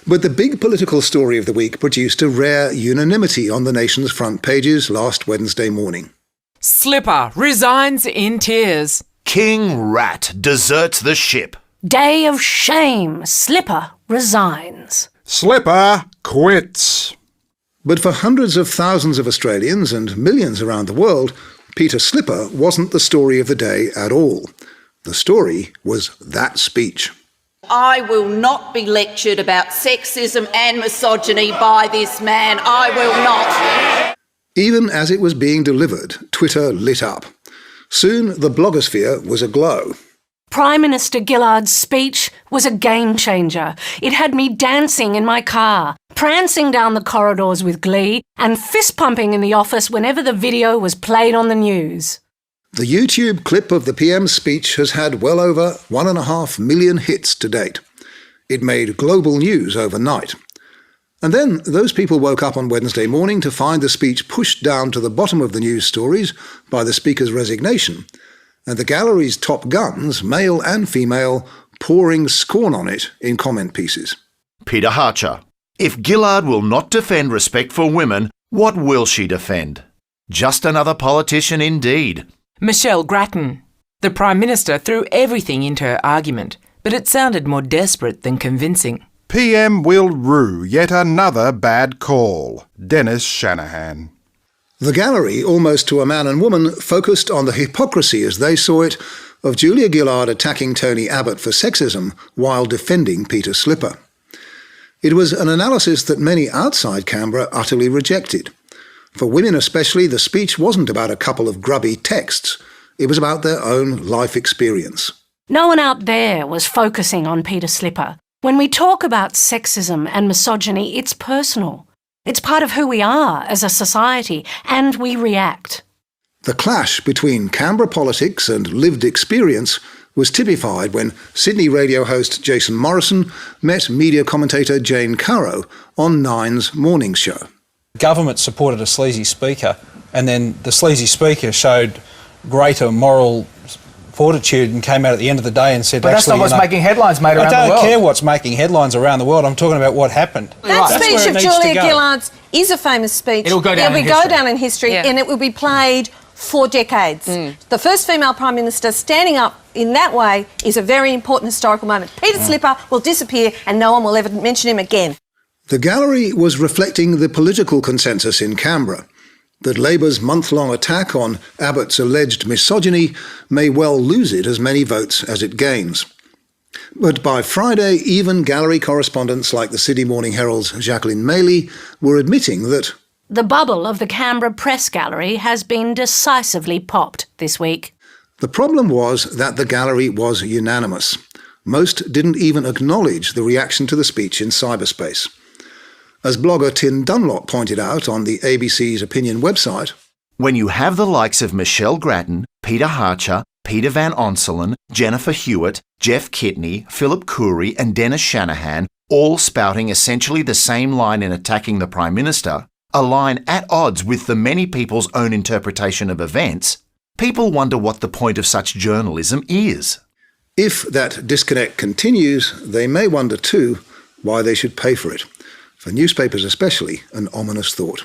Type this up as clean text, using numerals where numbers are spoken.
But the big political story of the week produced a rare unanimity on the nation's front pages last Wednesday morning. Slipper resigns in tears. King Rat deserts the ship. Day of shame. Slipper resigns. Slipper quits. But for hundreds of thousands of Australians and millions around the world, Peter Slipper wasn't the story of the day at all. The story was that speech. I will not be lectured about sexism and misogyny by this man. I will not. Even as it was being delivered, Twitter lit up. Soon the blogosphere was aglow. Prime Minister Gillard's speech was a game changer. It had me dancing in my car, prancing down the corridors with glee, and fist-pumping in the office whenever the video was played on the news. The YouTube clip of the PM's speech has had well over 1.5 million hits to date. It made global news overnight. And then those people woke up on Wednesday morning to find the speech pushed down to the bottom of the news stories by the Speaker's resignation, and the gallery's top guns, male and female, pouring scorn on it in comment pieces. Peter Harcher. If Gillard will not defend respect for women, what will she defend? Just another politician indeed. Michelle Grattan. The Prime Minister threw everything into her argument, but it sounded more desperate than convincing. PM will rue yet another bad call. Dennis Shanahan. The gallery, almost to a man and woman, focused on the hypocrisy, as they saw it, of Julia Gillard attacking Tony Abbott for sexism while defending Peter Slipper. It was an analysis that many outside Canberra utterly rejected. For women especially, the speech wasn't about a couple of grubby texts. It was about their own life experience. No one out there was focusing on Peter Slipper. When we talk about sexism and misogyny, it's personal. It's part of who we are as a society, and we react. The clash between Canberra politics and lived experience was typified when Sydney radio host Jason Morrison met media commentator Jane Currow on Nine's morning show. Government supported a sleazy speaker, and then the sleazy speaker showed greater moral fortitude and came out at the end of the day and said, but that's not what's making headlines, mate, around the world. I don't care what's making headlines around the world. I'm talking about what happened. That speech of Julia Gillard's is a famous speech. It'll go down in history, and it will be played for decades. The first female Prime Minister standing up in that way is a very important historical moment. Peter Slipper will disappear and no one will ever mention him again. The gallery was reflecting the political consensus in Canberra, that Labor's month-long attack on Abbott's alleged misogyny may well lose it as many votes as it gains. But by Friday, even gallery correspondents like the Sydney Morning Herald's Jacqueline Maley were admitting that the bubble of the Canberra Press Gallery has been decisively popped this week. The problem was that the gallery was unanimous. Most didn't even acknowledge the reaction to the speech in cyberspace. As blogger Tin Dunlop pointed out on the ABC's opinion website, when you have the likes of Michelle Grattan, Peter Harcher, Peter Van Onselen, Jennifer Hewitt, Jeff Kidney, Philip Coorey and Dennis Shanahan all spouting essentially the same line in attacking the Prime Minister, a line at odds with the many people's own interpretation of events, people wonder what the point of such journalism is. If that disconnect continues, they may wonder too why they should pay for it. For newspapers especially, an ominous thought.